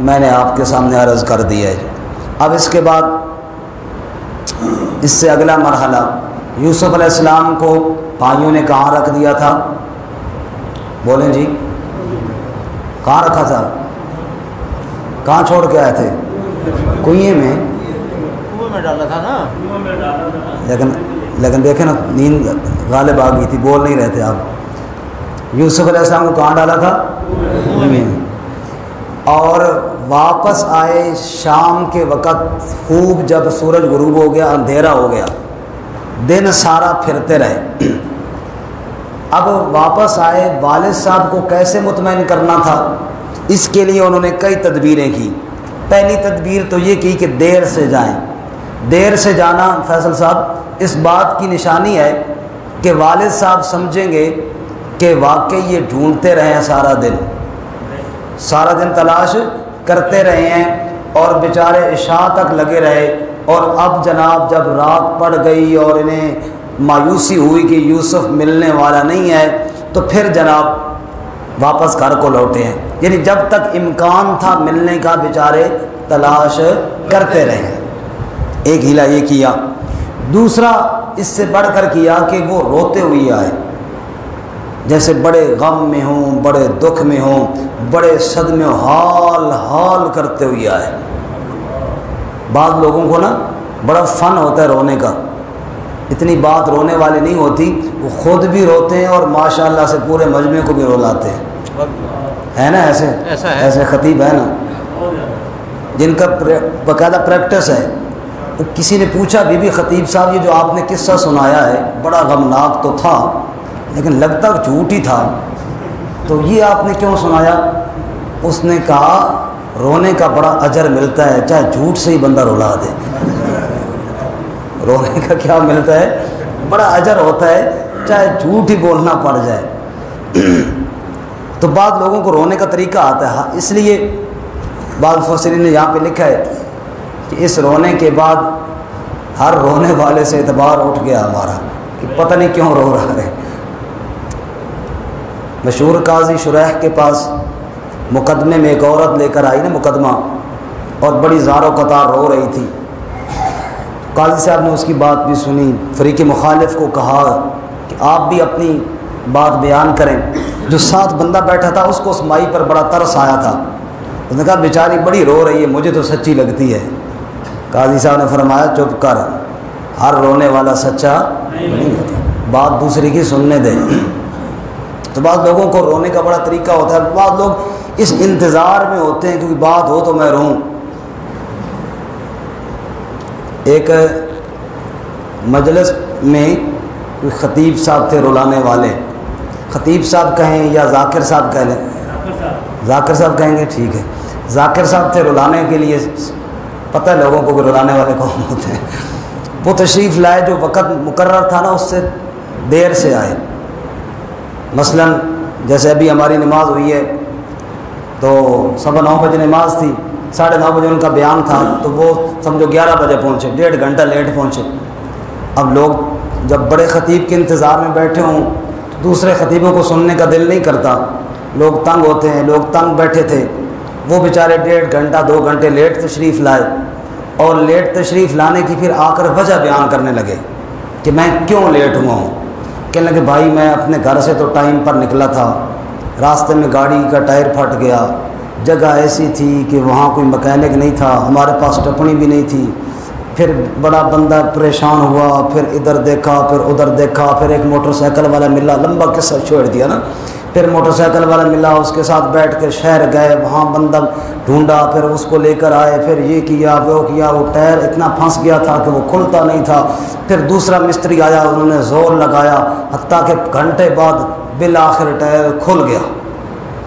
میں نے آپ کے سامنے عرض کر دیا ہے۔ اب اس کے بعد اس سے اگلا مرحلہ، یوسف علیہ السلام کو بھائیوں نے کہاں رکھ دیا تھا؟ بولیں جی، کہاں رکھا تھا؟ کہاں چھوڑ کے آئے تھے؟ کنویں میں ڈالا تھا نا، لیکن دیکھیں نا، نیند غالب آ گئی تھی، بول نہیں رہے تھے آپ۔ یوسف علیہ السلام کو کہاں ڈالا تھا؟ کنویں میں۔ اور واپس آئے شام کے وقت، خوب جب سورج غروب ہو گیا، اندھیرا ہو گیا، دن سارا پھرتے رہے۔ اب واپس آئے، والد صاحب کو کیسے مطمئن کرنا تھا، اس کے لیے انہوں نے کئی تدبیریں کی۔ پہلی تدبیر تو یہ کی کہ دیر سے جائیں۔ دیر سے جانا فیصل صاحب اس بات کی نشانی ہے کہ والد صاحب سمجھیں گے کہ واقعی یہ ڈھونڈتے رہے ہیں، سارا دن تلاش کرتے رہے ہیں اور بیچارے عشاء تک لگے رہے، اور اب جناب جب رات پڑ گئی اور انہیں مایوسی ہوئی کہ یوسف ملنے والا نہیں ہے، تو پھر جناب واپس گھر کو لوٹے ہیں۔ یعنی جب تک امکان تھا ملنے کا بیچارے تلاش کرتے رہے۔ ایک ہیلا یہ کیا۔ دوسرا اس سے بڑھ کر کیا کہ وہ روتے ہوئے آئے، جیسے بڑے غم میں ہوں، بڑے دکھ میں ہوں، بڑے صدمے حال کرتے ہوئے آئے۔ بعض لوگوں کو نا بڑا فن ہوتا ہے رونے کا، اتنی بات رونے والی نہیں ہوتی، وہ خود بھی روتے ہیں اور ماشاءاللہ سے پورے مجمع کو بھی رلاتے ہیں، ہے نا؟ ایسے خطیب ہے نا جن کا باقاعدہ پریکٹس ہے۔ کسی نے پوچھا بی بی خطیب صاحب، یہ جو آپ نے قصہ سنایا ہے بڑا غمناک تو تھا لیکن لگتا جھوٹ ہی تھا، تو یہ آپ نے کیوں سنایا؟ اس نے کہا رونے کا بڑا اجر ملتا ہے، چاہے جھوٹ سے ہی بندہ رلا دے۔ رونے کا کیا ملتا ہے؟ بڑا اجر ہوتا ہے، چاہے جھوٹ ہی بولنا پڑ جائے۔ تو بعض لوگوں کو رونے کا طریقہ آتا ہے، اس لیے بعض مفسرین نے یہاں پہ لکھا ہے کہ اس رونے کے بعد ہر رونے والے سے اعتبار اٹھ گیا ہمارا کہ پتہ نہیں کیوں رو رہا ہے۔ مشہور قاضی شریح کے پاس مقدمے میں ایک عورت لے کر آئی نا مقدمہ، اور بڑی زار و قطار رو رہی تھی۔ قاضی صاحب نے اس کی بات بھی سنی، فریق مخالف کو کہا کہ آپ بھی اپنی بات بیان کریں۔ جو ساتھ بندہ بیٹھا تھا اس کو اس مائی پر بڑا ترس آیا تھا، اس نے کہا بیچاری بڑی رو رہی ہے، مجھے تو سچی لگتی ہے۔ قاضی صاحب نے فرمایا چپ کر، ہر رونے والا سچا نہیں ہوتا، بات دوسری کی سننے دے۔ تو بعض لوگوں کو رونے کا بڑا طریقہ ہوتا ہے، بعض لوگ اس انتظار میں ہوتے ہیں کیونکہ بات ہو تو میں روں۔ ایک مجلس میں کوئی خطیب صاحب تھے رلانے والے، خطیب صاحب کہیں یا ذاکر صاحب کہہ لیں، ذاکر صاحب کہیں گے ٹھیک ہے، ذاکر صاحب تھے رلانے کے لیے، پتہ ہے لوگوں کو کہ رلانے والے کون ہوتے ہیں۔ وہ تشریف لائے، جو وقت مقرر تھا نا اس سے دیر سے آئے۔ مثلا جیسے ابھی ہماری نماز ہوئی ہے تو 9:15 بجے نماز تھی، 9:30 بجے ان کا بیان تھا، تو وہ سمجھو 11 بجے پہنچے، 1.5 گھنٹہ لیٹ پہنچے۔ اب لوگ جب بڑے خطیب کے انتظار میں بیٹھے ہوں تو دوسرے خطیبوں کو سننے کا دل نہیں کرتا، لوگ تنگ ہوتے ہیں، لوگ تنگ بیٹھے تھے۔ وہ بیچارے 1.5 گھنٹہ 2 گھنٹے لیٹ تشریف لائے، اور لیٹ تشریف لانے کی پھر آ کر وجہ بیان کرنے لگے کہ میں کیوں لیٹ ہوا ہوں۔ کہنے لگے بھائی میں اپنے گھر سے تو ٹائم پر نکلا تھا، راستے میں گاڑی کا ٹائر پھٹ گیا، جگہ ایسی تھی کہ وہاں کوئی مکینک نہیں تھا، ہمارے پاس ٹپنی بھی نہیں تھی، پھر بڑا بندہ پریشان ہوا، پھر ادھر دیکھا پھر ادھر دیکھا، پھر ایک موٹر سائیکل والا ملا، لمبا قصہ چھوڑ دیا نا، پھر موٹر سائیکل والا ملا، اس کے ساتھ بیٹھ کے شہر گئے، وہاں بندہ ڈھونڈا، پھر اس کو لے کر آئے، پھر یہ کیا وہ کیا، وہ ٹائر اتنا پھنس گیا تھا کہ وہ کھلتا نہیں تھا، پھر دوسرا مستری آیا، انہوں نے زور لگایا، حتیٰ کہ گھنٹے بعد بالآخر ٹائر کھل گیا،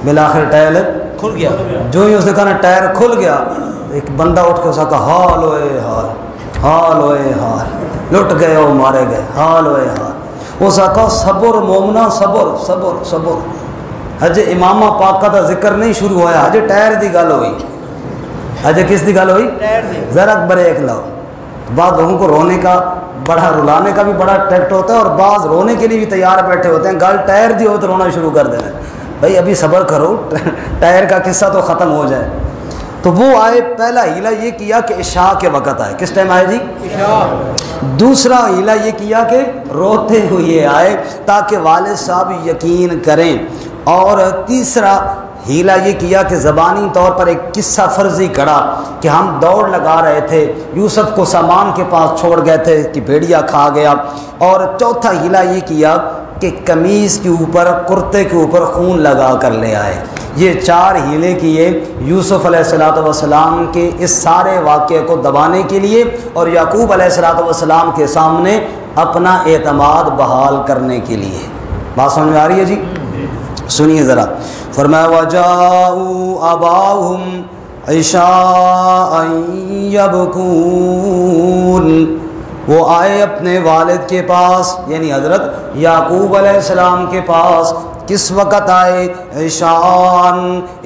بالآخر ٹائر کھل گیا۔ جو ہی اس نے کہا نا ٹائر کھل گیا، ایک بندہ اٹھ کے اس کا حال ہوئے حال، حال ہوئے حال، لٹ گئے وہ مارے گئے، حال ہوئے حال۔ اس کا صبر مومنا، صبر صبر صبر۔ حج امامہ پاک کا ذکر نہیں شروع ہوا، حج ٹائر دی گل ہوئی، حج کس دی گل ہوئی؟ ذرا بریک لاؤ۔ بعض لوگوں کو رونے کا بڑا، رلانے کا بھی بڑا ٹیکٹ ہوتا ہے، اور بعض رونے کے لیے بھی تیار بیٹھے ہوتے ہیں، گل ٹائر دی ہو تو رونا شروع کر دینا۔ بھائی ابھی صبر کرو، ٹائر کا قصہ تو ختم ہو جائے۔ تو وہ آئے، پہلا ہیلا یہ کیا کہ عشاء کے وقت آئے. کس ٹائم آئے جی؟ دوسرا ہیلا یہ کیا کہ روتے ہوئے آئے تاکہ والد صاحب یقین کریں. اور تیسرا ہیلا یہ کیا کہ زبانی طور پر ایک قصہ فرضی کڑا کہ ہم دوڑ لگا رہے تھے، یوسف کو سامان کے پاس چھوڑ گئے تھے کہ بھیڑیا کھا گیا. اور چوتھا ہیلا یہ کیا کہ قمیص کے اوپر، کرتے کے اوپر خون لگا کر لے آئے. یہ 4 ہیلے کیے یوسف علیہ السلام کے اس سارے واقعے کو دبانے کے لیے اور یعقوب علیہ السلام کے سامنے اپنا اعتماد بحال کرنے کے لیے. بات سمجھ میں آ رہی ہے جی؟ سنیے ذرا. فرمایا وَجَاءُوا أَبَاهُمْ عِشَاءً يَبْكُونَ، وہ آئے اپنے والد کے پاس یعنی حضرت یعقوب علیہ السلام کے پاس. کس وقت آئے؟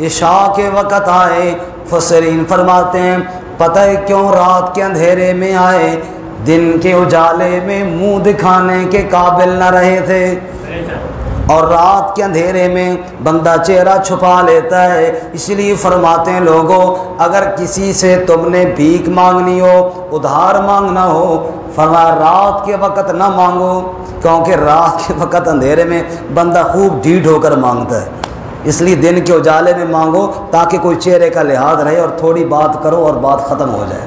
عشاء کے وقت آئے. مفسرین فرماتے ہیں پتہ ہے کیوں رات کے اندھیرے میں آئے؟ دن کے اجالے میں منہ دکھانے کے قابل نہ رہے تھے، اور رات کے اندھیرے میں بندہ چہرہ چھپا لیتا ہے. اس لیے فرماتے ہیں لوگوں اگر کسی سے تم نے بھیک مانگنی ہو، ادھار مانگنا ہو، فرمایا رات کے وقت نہ مانگو، کیونکہ رات کے وقت اندھیرے میں بندہ خوب ڈھیٹ ہو کر مانگتا ہے. اس لیے دن کے اجالے میں مانگو تاکہ کوئی چہرے کا لحاظ رہے اور تھوڑی بات کرو اور بات ختم ہو جائے.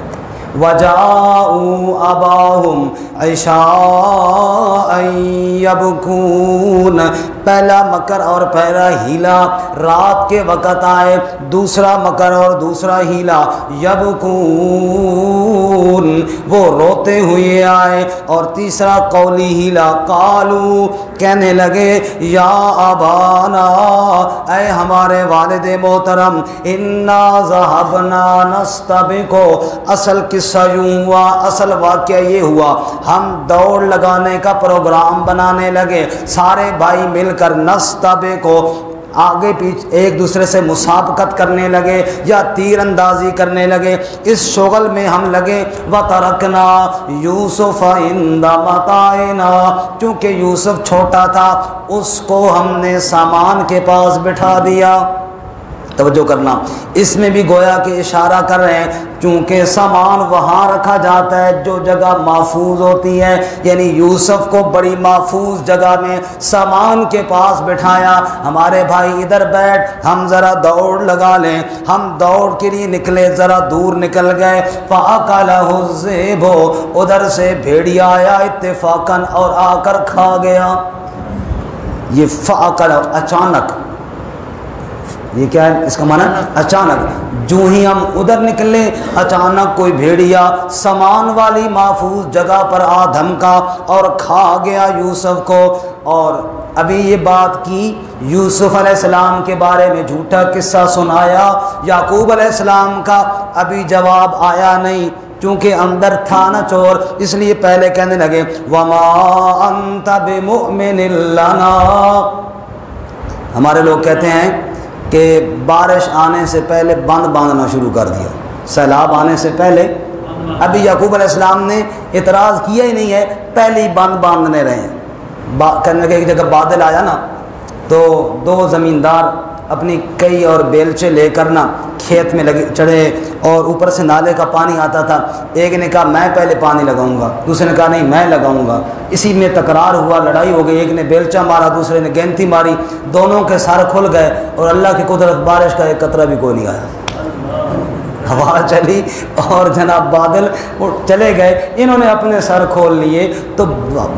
وَجَاءُوا أَبَاهُمْ عِشَاءً يَبْكُونَ، پہلا مکر اور پہلا ہیلا رات کے وقت آئے. دوسرا مکر اور دوسرا ہیلا یبکون، وہ روتے ہوئے آئے. اور تیسرا قولی ہیلا قالو، کہنے لگے یا ابانا، اے ہمارے والد محترم، انا ذهبنا نستبق، اصل قصہ یوں ہوا، اصل واقعہ یہ ہوا ہم دوڑ لگانے کا پروگرام بنانے لگے سارے بھائی مل کر. نستبق کو آگے پیچھے ایک دوسرے سے مسابقت کرنے لگے یا تیر اندازی کرنے لگے. اس شغل میں ہم لگے. وَتَرَكْنَا يُوسُفَ عِنْدَ مَتَاعِنَا، چونکہ یوسف چھوٹا تھا اس کو ہم نے سامان کے پاس بٹھا دیا. توجہ کرنا، اس میں بھی گویا کہ اشارہ کر رہے ہیں چونکہ سامان وہاں رکھا جاتا ہے جو جگہ محفوظ ہوتی ہے، یعنی یوسف کو بڑی محفوظ جگہ میں سامان کے پاس بٹھایا. ہمارے بھائی ادھر بیٹھ، ہم ذرا دوڑ لگا لیں. ہم دوڑ کے لیے نکلے، ذرا دور نکل گئے. فَأَكَلَهُ الذِّئْبُ، ادھر سے بھیڑیا آیا اتفاقاً اور آ کر کھا گیا. یہ فَأَكَلَهُ اچانک، یہ کیا ہے اس کا معنی؟ اچانک. جو ہی ہم ادھر نکلے اچانک کوئی بھیڑیا سامان والی محفوظ جگہ پر آ دھمکا اور کھا گیا یوسف کو. اور ابھی یہ بات کی یوسف علیہ السلام کے بارے میں جھوٹا قصہ سنایا یعقوب علیہ السلام کا، ابھی جواب آیا نہیں چونکہ اندر تھا نا چور. اس لیے پہلے کہنے لگے وَمَا أَنْتَ بِمُؤْمِنٍ لَنَا. ہمارے لوگ کہتے ہیں کہ بارش آنے سے پہلے بند باندھنا شروع کر دیا، سیلاب آنے سے پہلے. ابھی یعقوب علیہ السلام نے اعتراض کیا ہی نہیں ہے، پہلے ہی بند باندھنے رہے ہیں. کرنے کے ایک جگہ بادل آیا نا تو 2 زمیندار اپنی کئی اور بیلچے لے کر نا کھیت میں لگے چڑھے اور اوپر سے نالے کا پانی آتا تھا. ایک نے کہا میں پہلے پانی لگاؤں گا، دوسرے نے کہا نہیں میں لگاؤں گا. اسی میں تکرار ہوا، لڑائی ہو گئی. ایک نے بیلچا مارا، دوسرے نے گینتی ماری، دونوں کے سر کھل گئے اور اللہ کی قدرت بارش کا ایک قطرہ بھی کوئی نہیں آیا. ہوا چلی اور جناب بادل چلے گئے. انہوں نے اپنے سر کھول لیے. تو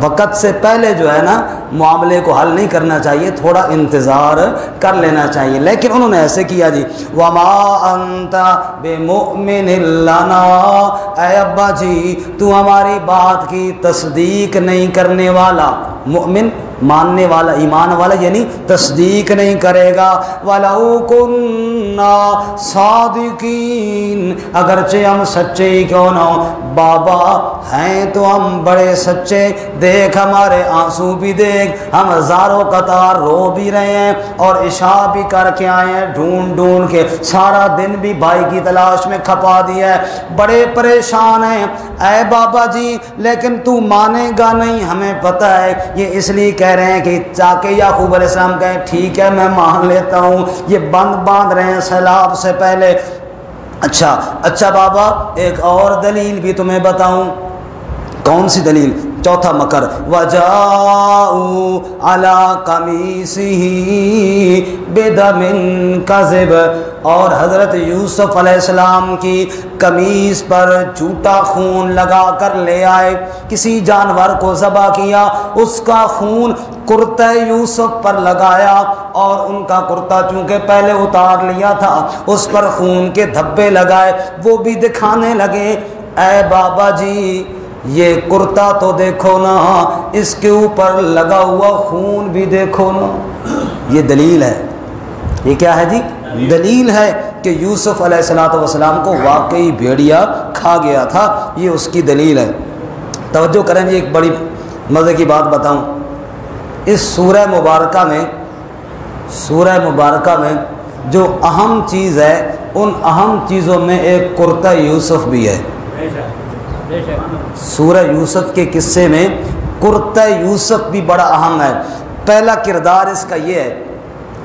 وقت سے پہلے جو ہے نا معاملے کو حل نہیں کرنا چاہیے، تھوڑا انتظار کر لینا چاہیے. لیکن انہوں نے ایسے کیا جی وَمَا أَنْتَ بِمُؤْمِنٍ لَنَا، اے ابا جی تو ہماری بات کی تصدیق نہیں کرنے والا. مؤمن ماننے والا، ایمان والا، یعنی تصدیق نہیں کرے گا. وَلَوْ كُنَّا صَادِقِينَ، اگرچہ ہم سچے ہی کیوں نہ ہو، بابا ہیں تو ہم بڑے سچے. دیکھ ہمارے آنسو بھی دیکھ، ہم ہزاروں قطار رو بھی رہے ہیں اور عشاء بھی کر کے آئے ہیں ڈھونڈ ڈھونڈ کے، سارا دن بھی بھائی کی تلاش میں کھپا دیا ہے، بڑے پریشان ہیں اے بابا جی. لیکن تو مانے گا نہیں، ہمیں پتہ ہے. یہ اس لیے کہہ رہے ہیں کہ تاکہ یعقوب علیہ السلام کہیں ٹھیک ہے میں مان لیتا ہوں، یہ بند باندھ رہے ہیں سیلاب سے پہلے. اچھا بابا ایک اور دلیل بھی تمہیں بتاؤں. کون سی دلیل؟ چوتھا مکر. وَجَاءُوا عَلَىٰ قَمِيصِهِ بِدَمٍ كَذِبٍ، اور حضرت یوسف علیہ السلام کی قمیص پر جھوٹا خون لگا کر لے آئے. کسی جانور کو ذبح کیا، اس کا خون کرتہ یوسف پر لگایا، اور ان کا کرتا چونکہ پہلے اتار لیا تھا اس پر خون کے دھبے لگائے. وہ بھی دکھانے لگے اے بابا جی یہ کرتا تو دیکھو نا، اس کے اوپر لگا ہوا خون بھی دیکھو نا. یہ دلیل ہے. یہ کیا ہے جی؟ دلیل ہے کہ یوسف علیہ السلام کو واقعی بھیڑیا کھا گیا تھا. یہ اس کی دلیل ہے. توجہ کریں جی، ایک بڑی مزے کی بات بتاؤں. اس سورہ مبارکہ میں جو اہم چیز ہے، ان اہم چیزوں میں ایک کرتا یوسف بھی ہے. سورہ یوسف کے قصے میں کرتا یوسف بھی بڑا اہم ہے. پہلا کردار اس کا یہ ہے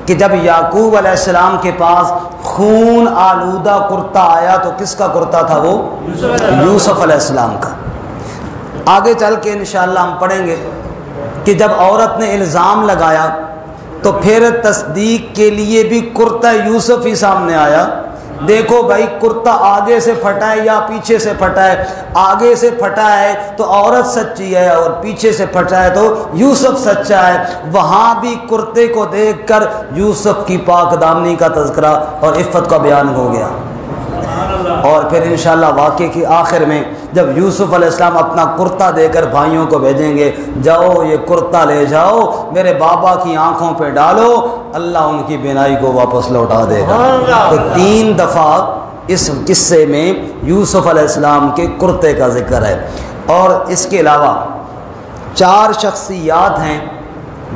کہ جب یعقوب علیہ السلام کے پاس خون آلودہ کرتا آیا تو کس کا کرتا تھا؟ وہ یوسف علیہ السلام کا. آگے چل کے انشاءاللہ ہم پڑھیں گے کہ جب عورت نے الزام لگایا تو پھر تصدیق کے لیے بھی کرتا یوسف ہی سامنے آیا. دیکھو بھائی کرتا آگے سے پھٹا ہے یا پیچھے سے پھٹا ہے؟ آگے سے پھٹا ہے تو عورت سچی ہے، اور پیچھے سے پھٹا ہے تو یوسف سچا ہے. وہاں بھی کرتے کو دیکھ کر یوسف کی پاک دامنی کا تذکرہ اور عفت کا بیان ہو گیا. اور پھر انشاءاللہ واقعے کی آخر میں جب یوسف علیہ السلام اپنا کرتا دے کر بھائیوں کو بھیجیں گے، جاؤ یہ کرتا لے جاؤ میرے بابا کی آنکھوں پہ ڈالو، اللہ ان کی بینائی کو واپس لوٹا دے گا. تو 3 دفعہ اس قصے میں یوسف علیہ السلام کے کرتے کا ذکر ہے. اور اس کے علاوہ 4 شخصیات ہیں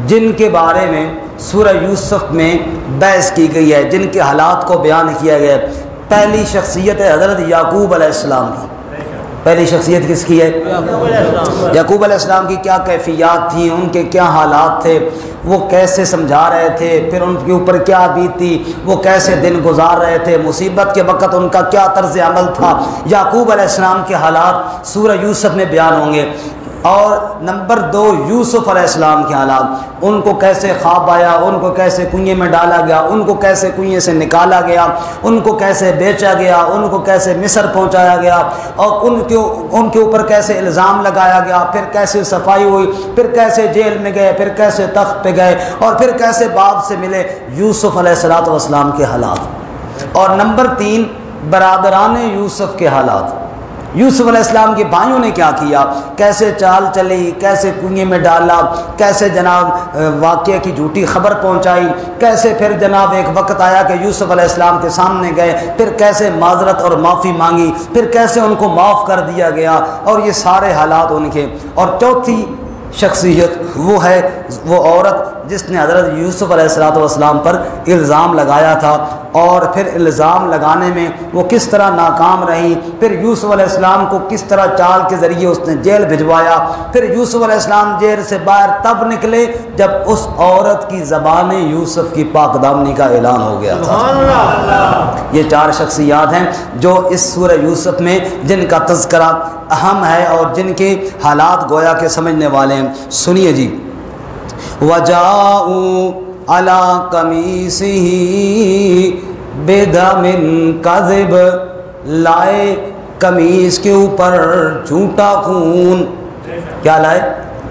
جن کے بارے میں سورہ یوسف میں بحث کی گئی ہے، جن کے حالات کو بیان کیا گیا ہے. پہلی شخصیت ہے حضرت یعقوب علیہ السلام کی. پہلی شخصیت کس کی ہے؟ یعقوب علیہ السلام کی کیا کیفیات تھیں، ان کے کیا حالات تھے، وہ کیسے سمجھا رہے تھے، پھر ان کے اوپر کیا بیتی، وہ کیسے دن گزار رہے تھے، مصیبت کے وقت ان کا کیا طرز عمل تھا. یعقوب علیہ السلام کے حالات سورہ یوسف میں بیان ہوں گے. اور نمبر 2 یوسف علیہ السلام کے حالات، ان کو کیسے خواب آیا، ان کو کیسے کنویں میں ڈالا گیا، ان کو کیسے کنویں سے نکالا گیا، ان کو کیسے بیچا گیا، ان کو کیسے مصر پہنچایا گیا، اور ان کے اوپر کیسے الزام لگایا گیا، پھر کیسے صفائی ہوئی، پھر کیسے جیل میں گئے، پھر کیسے تخت پہ گئے، اور پھر کیسے باپ سے ملے. یوسف علیہ السلام کے حالات. اور نمبر 3 برادران یوسف کے حالات. یوسف علیہ السلام کے بھائیوں نے کیا کیا، کیسے چال چلی، کیسے کنویں میں ڈالا، کیسے جناب واقعے کی جھوٹی خبر پہنچائی، کیسے پھر جناب ایک وقت آیا کہ یوسف علیہ السلام کے سامنے گئے، پھر کیسے معذرت اور معافی مانگی، پھر کیسے ان کو معاف کر دیا گیا. اور یہ سارے حالات ان کے. اور چوتھی شخصیت وہ عورت جس نے حضرت یوسف علیہ السلام پر الزام لگایا تھا، اور پھر الزام لگانے میں وہ کس طرح ناکام رہی، پھر یوسف علیہ السلام کو کس طرح چال کے ذریعے اس نے جیل بھجوایا، پھر یوسف علیہ السلام جیل سے باہر تب نکلے جب اس عورت کی زبان یوسف کی پاک دامنی کا اعلان ہو گیا تھا. یہ 4 شخصیات ہیں جو اس سورہ یوسف میں جن کا تذکرہ اہم ہے اور جن کے حالات گویا کے سمجھنے والے ہیں. سنیے جی. وَجَاءُوا عَلَىٰ قَمِيصِهِ بِدَمٍ كَذِبٍ، لائے قمیص کے اوپر جھوٹا خون. کیا لائے؟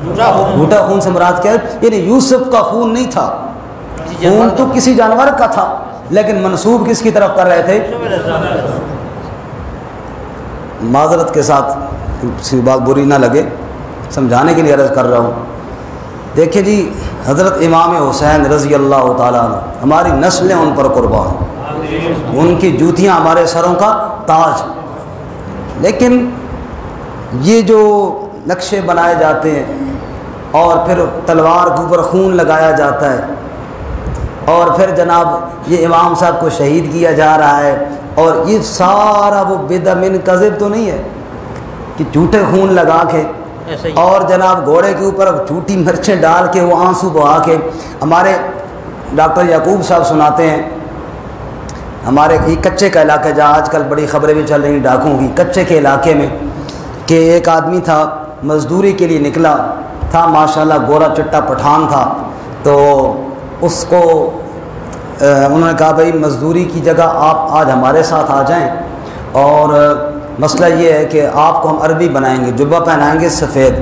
جھوٹا خون سے مراد کیا ہے؟ یعنی یوسف کا خون نہیں تھا، خون تو کسی جانور کا تھا، لیکن منسوب کس کی طرف کر رہے تھے؟ معذرت کے ساتھ کسی بات بری نہ لگے، سمجھانے کے لیے عرض کر رہا ہوں. دیکھیں جی، حضرت امام حسین رضی اللہ تعالیٰ عنہ، ہماری نسلیں ان پر قربان، ان کی جوتیاں ہمارے سروں کا تاج. لیکن یہ جو نقشے بنائے جاتے ہیں اور پھر تلوار کے اوپر خون لگایا جاتا ہے، اور پھر جناب یہ امام صاحب کو شہید کیا جا رہا ہے، اور یہ سارا وہ بدمن کذب تو نہیں ہے کہ جھوٹے خون لگا کے اور جناب گھوڑے کے اوپر جھوٹی مرچیں ڈال کے وہ آنسو بہا کے. ہمارے ڈاکٹر یعقوب صاحب سناتے ہیں ہمارے کچے کا علاقہ جہاں آج کل بڑی خبریں بھی چل رہی ہیں ڈاکوں کی، کچے کے علاقے میں کہ ایک آدمی تھا مزدوری کے لیے نکلا تھا، ماشاءاللہ گورا چٹا پٹھان تھا، تو اس کو انہوں نے کہا بھائی مزدوری کی جگہ آپ آج ہمارے ساتھ آ جائیں، اور مسئلہ یہ ہے کہ آپ کو ہم عربی بنائیں گے، جبہ پہنائیں گے سفید،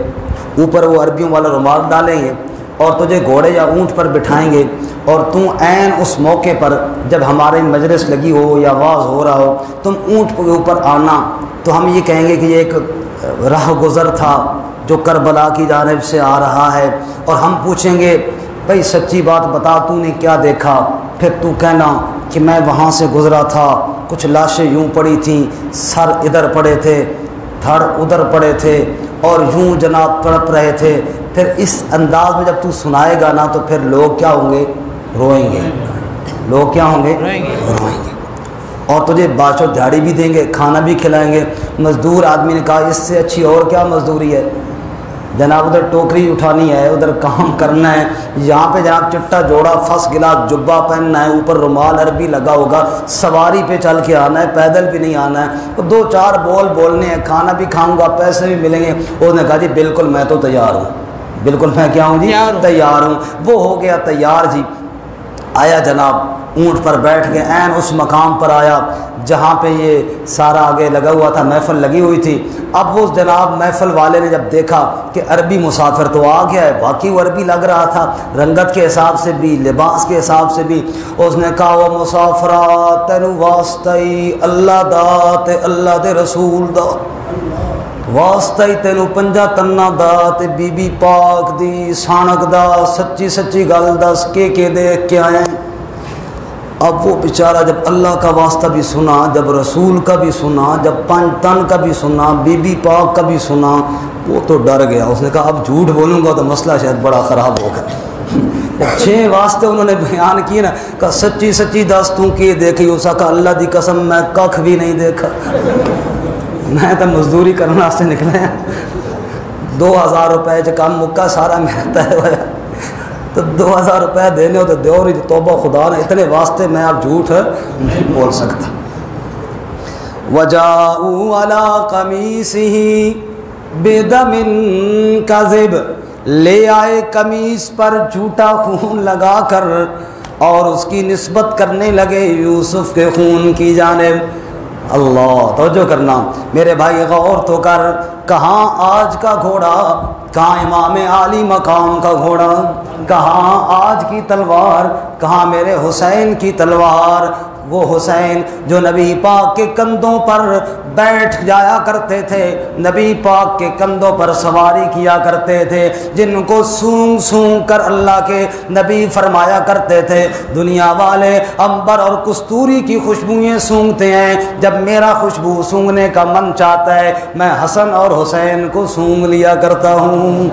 اوپر وہ عربیوں والا رومال ڈالیں گے اور تجھے گھوڑے یا اونٹ پر بٹھائیں گے، اور تم عین اس موقع پر جب ہمارے مجلس لگی ہو یا واعظ ہو رہا ہو تم اونٹ کے اوپر آنا، تو ہم یہ کہیں گے کہ یہ ایک راہ گزر تھا جو کربلا کی جانب سے آ رہا ہے، اور ہم پوچھیں گے بھائی سچی بات بتا تو نے کیا دیکھا، پھر تو کہنا کہ میں وہاں سے گزرا تھا، کچھ لاشیں یوں پڑی تھیں، سر ادھر پڑے تھے، دھڑ ادھر پڑے تھے، اور یوں جناب تڑپ رہے تھے۔ پھر اس انداز میں جب تو سنائے گا نا تو پھر لوگ کیا ہوں گے؟ روئیں گے۔ لوگ کیا ہوں گے؟ روئیں گے، اور تجھے باش و دھاڑی بھی دیں گے، کھانا بھی کھلائیں گے۔ مزدور آدمی نے کہا اس سے اچھی اور کیا مزدوری ہے جناب، ادھر ٹوکری اٹھانی ہے، ادھر کام کرنا ہے، یہاں پہ جناب چٹا جوڑا فس گلاس جبہ پہننا ہے، اوپر رومال عربی لگا ہوگا، سواری پہ چل کے آنا ہے، پیدل بھی نہیں آنا ہے، دو چار بول بولنے ہیں، کھانا بھی کھاؤں گا، پیسے بھی ملیں گے۔ اس نے کہا جی بالکل میں تو تیار ہوں، بالکل میں کیا ہوں جی؟ تیار ہوں۔ وہ ہو گیا تیار جی، آیا جناب اونٹ پر بیٹھ کے عین اس مقام پر آیا جہاں پہ یہ سارا آگے لگا ہوا تھا، محفل لگی ہوئی تھی۔ اب وہ جناب محفل والے نے جب دیکھا کہ عربی مسافر تو آ گیا ہے، واقعی وہ عربی لگ رہا تھا، رنگت کے حساب سے بھی، لباس کے حساب سے بھی، اس نے کہا وہ مسافرہ تینو واسطی اللہ دا تے اللہ دے رسول دا، واسطی تینو پنجا تنہ دا تے بی بی پاک دی سانک دا، سچی سچی گل دس کے دیکھ کے آئے۔ اب وہ بیچارہ جب اللہ کا واسطہ بھی سنا، جب رسول کا بھی سنا، جب پنج تن کا بھی سنا، بی بی پاک کا بھی سنا، وہ تو ڈر گیا۔ اس نے کہا اب جھوٹ بولوں گا تو مسئلہ شاید بڑا خراب ہوگا۔ 6 واسطے انہوں نے بیان کیے نا، کہ سچی سچی دس تو کی دیکھی، اس کا اللہ دی قسم میں ککھ بھی نہیں دیکھا، میں تو مزدوری کرنے سے نکلے ہیں، 2000 روپے چ کام مکا سارا میرا طے ہوا، تو 2000 روپے دینے ہو تو دیو، نہیں توبہ خدا نے، اتنے واسطے میں اب جھوٹ نہیں بول سکتا۔ وَجَاءُوا عَلَىٰ قَمِيصِهِ بِدَمٍ كَذِبٍ، لے آئے قمیص پر جھوٹا خون لگا کر اور اس کی نسبت کرنے لگے یوسف کے خون کی جانب۔ اللہ توجہ کرنا میرے بھائی، غور تو کر، کہاں آج کا گھوڑا، کہاں امام عالی مقام کا گھوڑا، کہاں آج کی تلوار، کہاں میرے حسین کی تلوار، وہ حسین جو نبی پاک کے کندھوں پر بیٹھ جایا کرتے تھے، نبی پاک کے کندھوں پر سواری کیا کرتے تھے، جن کو سونگ سونگ کر اللہ کے نبی فرمایا کرتے تھے دنیا والے عنبر اور کستوری کی خوشبوئیں سونگتے ہیں، جب میرا خوشبو سونگنے کا من چاہتا ہے میں حسن اور حسین کو سونگ لیا کرتا ہوں۔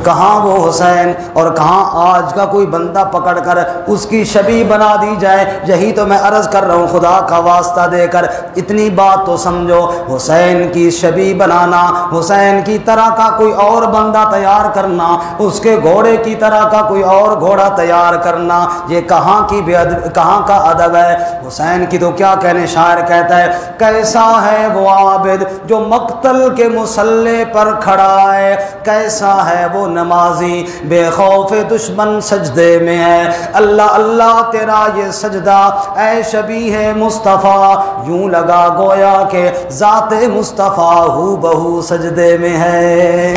کہاں وہ حسین، اور کہاں آج کا کوئی بندہ پکڑ کر اس کی شبیہ بنا دی جائے۔ یہی تو میں عرض کر رہا ہوں، خدا کا واسطہ دے کر اتنی بات تو سمجھو، حسین کی شبیہ بنانا، حسین کی طرح کا کوئی اور بندہ تیار کرنا، اس کے گھوڑے کی طرح کا کوئی اور گھوڑا تیار کرنا، یہ کہاں کی کہاں کا ادب ہے۔ حسین کی تو کیا کہنے، شاعر کہتا ہے کیسا ہے وہ عابد جو مقتل کے مصلی پر کھڑا ہے، کیسا ہے وہ نمازی بے خوف دشمن سجدے میں ہے، اللہ اللہ تیرا یہ سجدہ اے شبیہ مصطفیٰ یوں لگا گویا کہ ذات مصطفیٰ ہو بہو سجدے میں ہے۔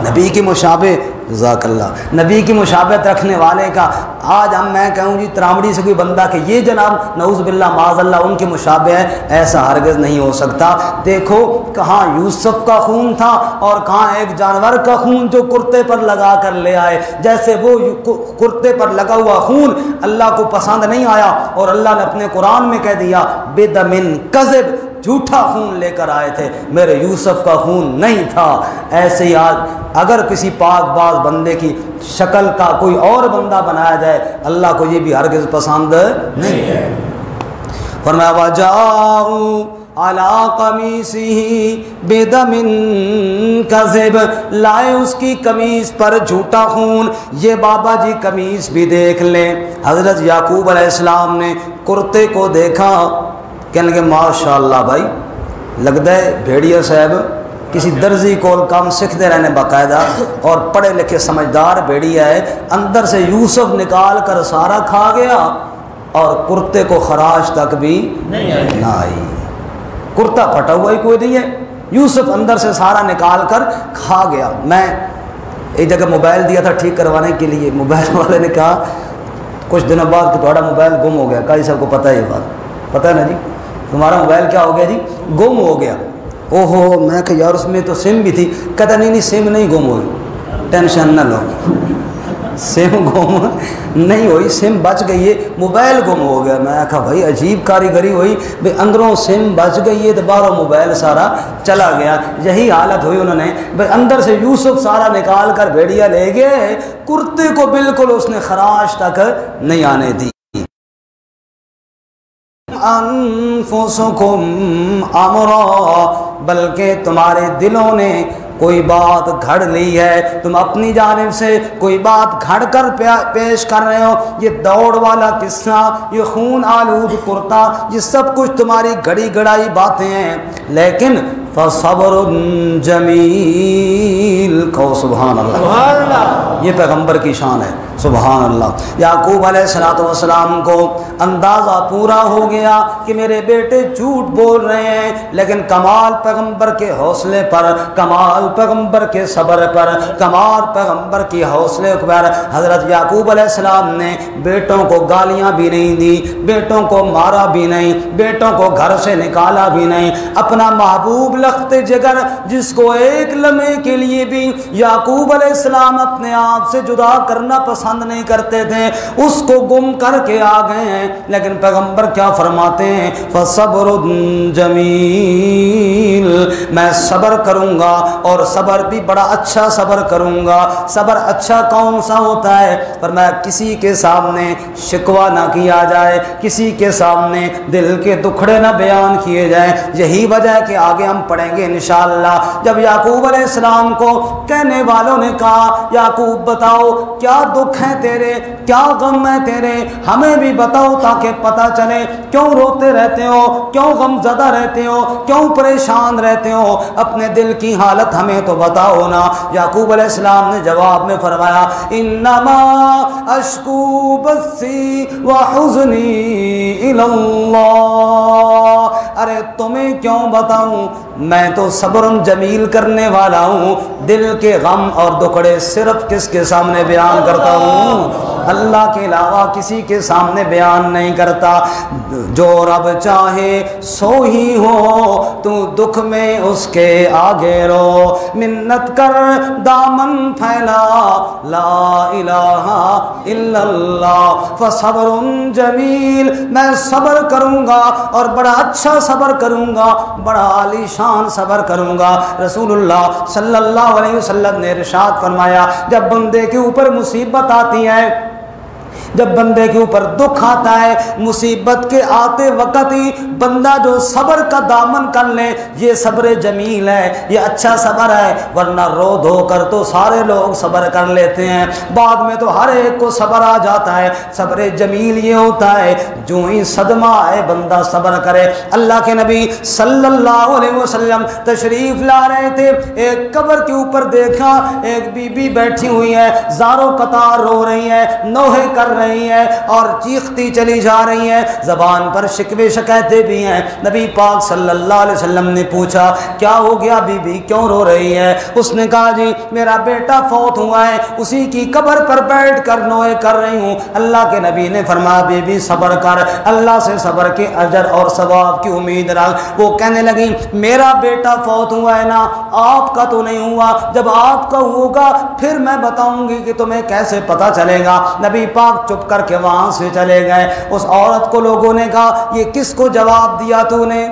نبی کی مشابہ، جزاک اللہ، نبی کی مشابہت رکھنے والے کا آج ہم میں کہوں جی ترامڑی سے کوئی بندہ کہ یہ جناب نعوذ باللہ معاذ اللہ ان کے مشابہ ہے، ایسا ہرگز نہیں ہو سکتا۔ دیکھو کہاں یوسف کا خون تھا اور کہاں ایک جانور کا خون جو کرتے پر لگا کر لے آئے، جیسے وہ کرتے پر لگا ہوا خون اللہ کو پسند نہیں آیا اور اللہ نے اپنے قرآن میں کہہ دیا بدمن کذب، جھوٹا خون لے کر آئے تھے، میرے یوسف کا خون نہیں تھا۔ ایسے ہی آج اگر کسی پاک باز بندے کی شکل کا کوئی اور بندہ بنایا جائے اللہ کو یہ بھی ہرگز پسند نہیں ہے۔ فرمایا وَجَاءُوا علی قمیصہ بدم کذب، لائے اس کی قمیص پر جھوٹا خون۔ یہ بابا جی قمیص بھی دیکھ لیں۔ حضرت یعقوب علیہ السلام نے کرتے کو دیکھا، کہنے لگے ماشاءاللہ بھائی، لگتا ہے بھیڑیا صاحب کسی درزی کو کام سیکھتے رہنے باقاعدہ، اور پڑھے لکھے سمجھدار بھیڑیا ہے۔ اندر سے یوسف نکال کر سارا کھا گیا اور کرتے کو خراش تک بھی نہ آئی۔ کرتا پھٹا ہوا ہی کوئی نہیں ہے، یوسف اندر سے سارا نکال کر کھا گیا۔ میں ایک جگہ موبائل دیا تھا ٹھیک کروانے کے لیے، موبائل والے نے کہا کچھ دنوں بعد کہ تمہارا موبائل گم ہو گیا۔ قاضی صاحب کو پتہ ہے یہ بات، پتہ ہے نا جی، تمہارا موبائل کیا ہو گیا جی؟ گم ہو گیا۔ اوہو، میں کہ یار اس میں تو سم بھی تھی۔ کہتا نہیں سم نہیں گم ہوئی، ٹینشن نہ لو، سم گم نہیں ہوئی، سم بچ گئی ہے، موبائل گم ہو گیا۔ میں کہا بھائی عجیب کاریگری ہوئی، بھائی اندروں سم بچ گئی ہے تو باہروں موبائل سارا چلا گیا۔ یہی حالت ہوئی انہوں نے، بھائی اندر سے یوسف سارا نکال کر بھیڑیا لے گئے، کرتے کو بالکل اس نے خراش تک نہیں آنے دی۔ انفسکم امرا، بلکہ تمہارے دلوں نے کوئی بات گھڑ لی ہے، تم اپنی جانب سے کوئی بات گھڑ کر پیش کر رہے ہو۔ یہ دوڑ والا قصہ، یہ خون آلود کرتا، یہ سب کچھ تمہاری گھڑی گڑائی باتیں ہیں، لیکن فصبر جمیل، کہو سبحان اللہ۔ یہ پیغمبر کی شان ہے، سبحان اللہ۔ یعقوب علیہ السلام کو اندازہ پورا ہو گیا کہ میرے بیٹے جھوٹ بول رہے ہیں، لیکن کمال پیغمبر کے حوصلے پر، کمال پیغمبر کے صبر پر، کمال پیغمبر کی حوصلے پر حضرت یعقوب علیہ السلام نے بیٹوں کو گالیاں بھی نہیں دی، بیٹوں کو مارا بھی نہیں، بیٹوں کو گھر سے نکالا بھی نہیں۔ اپنا محبوب لخت جگر، جس کو ایک لمحے کے لیے بھی یعقوب علیہ السلام اپنے آپ سے جدا کرنا پسند نہیں کرتے تھے، اس کو گم کر کے آ گئے ہیں، لیکن پیغمبر کیا فرماتے ہیں؟ فصبر جمیل، میں صبر کروں گا، اور صبر بھی بڑا اچھا صبر کروں گا۔ صبر اچھا کون سا ہوتا ہے؟ فرمایا کسی کے سامنے شکوہ نہ کیا جائے، کسی کے سامنے دل کے دکھڑے نہ بیان کیے جائیں۔ یہی وجہ ہے کہ آگے ہم پڑھیں گے انشاءاللہ، جب یعقوب علیہ السلام کو کہنے والوں نے کہا یعقوب بتاؤ کیا دکھ ہے تیرے، کیا غم ہے تیرے، ہمیں بھی بتاؤ تاکہ پتہ چلے کیوں روتے رہتے ہو، کیوں غم زدہ رہتے ہو، کیوں پریشان رہتے ہو، اپنے دل کی حالت ہمیں تو بتاؤ نا۔ یعقوب علیہ السلام نے جواب میں فرمایا انما اشکو بثی وحزنی الی اللہ، ارے تمہیں کیوں بتاؤں، میں تو صبر جمیل کرنے والا ہوں، دل کے غم اور دکھڑے صرف کس کے سامنے بیان کرتا ہوں؟ اللہ کے علاوہ کسی کے سامنے بیان نہیں کرتا۔ جو رب چاہے سو ہی ہو، تو دکھ میں اس کے آگے رو، منت کر دامن پھیلا، لا الہ الا اللہ، فصبر جمیل، میں صبر کروں گا اور بڑا اچھا صبر کروں گا، بڑا عالی شان صبر کروں گا۔ رسول اللہ صلی اللہ علیہ وسلم نے ارشاد فرمایا جب بندے کے اوپر مصیبت آتی ہے، جب بندے کے اوپر دکھ آتا ہے، مصیبت کے آتے وقت ہی بندہ جو صبر کا دامن کر لے، یہ صبر جمیل ہے، یہ اچھا صبر ہے۔ ورنہ رو دھو کر تو سارے لوگ صبر کر لیتے ہیں، بعد میں تو ہر ایک کو صبر آ جاتا ہے۔ صبر جمیل یہ ہوتا ہے جو ہی صدمہ آئے بندہ صبر کرے۔ اللہ کے نبی صلی اللہ علیہ وسلم تشریف لا رہے تھے، ایک قبر کے اوپر دیکھا ایک بی بی بیٹھی ہوئی ہے، زاروں قطار رو رہی ہے، نوحے کر رہی ہیں اور چیختی چلی جا رہی ہیں، زبان پر شکوے شکایتیں بھی ہیں۔ نبی پاک صلی اللہ علیہ وسلم نے پوچھا کیا ہو گیا بی بی، کیوں رو رہی ہے؟ اس نے کہا جی میرا بیٹا فوت ہوا ہے، اسی کی قبر پر بیٹھ کر نوحے کر رہی ہوں۔ اللہ کے نبی نے فرمایا بی بی صبر کر، اللہ سے صبر کے اجر اور ثواب کی امید رکھ۔ وہ کہنے لگی میرا بیٹا فوت ہوا ہے نا، آپ کا تو نہیں ہوا، جب آپ کا ہوگا پھر میں بتاؤں گی کہ تمہیں کیسے پتہ چلے گا۔ نبی پاک چپ کر کے وہاں سے چلے گئے۔ اس عورت کو لوگوں نے کہا یہ کس کو جواب دیا تو نے؟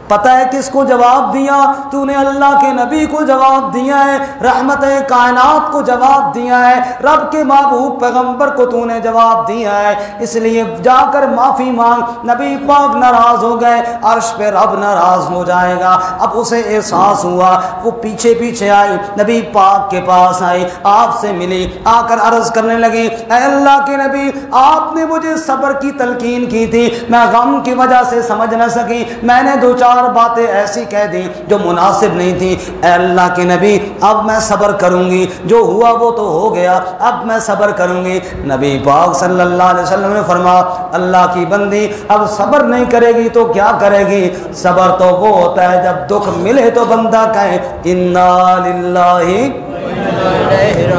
پتہ ہے کس کو جواب دیا؟ تو نے اللہ کے نبی کو جواب دیا ہے، رحمت کائنات کو جواب دیا ہے، رب کے محبوب پیغمبر کو تو نے جواب دیا ہے، اس لیے جا کر معافی مانگ۔ نبی پاک ناراض ہو گئے، عرش پہ رب ناراض ہو جائے گا۔ اب اسے احساس ہوا، وہ پیچھے پیچھے آئی، نبی پاک کے پاس آئی، آپ سے ملی، آ کر عرض کرنے لگی، اے اللہ کے نبی، آپ نے مجھے صبر کی تلقین کی تھی، میں غم کی وجہ سے سمجھ نہ سکی، میں نے دو چار باتیں ایسی کہہ دی جو مناسب نہیں تھی، اے اللہ کے نبی اب میں صبر کروں گی، جو ہوا وہ تو ہو گیا، اب میں صبر کروں گی۔ نبی پاک صلی اللہ علیہ وسلم نے فرمایا، اللہ کی بندی اب صبر نہیں کرے گی تو کیا کرے گی؟ صبر تو وہ ہوتا ہے جب دکھ ملے تو بندہ کہے انا للہ،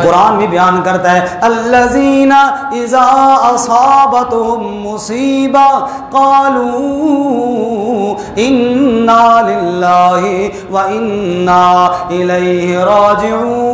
قرآن بھی بیان کرتا ہے الذین اذا اصابتهم مصیبہ قالوا انا للہ وانا الیہ راجعون۔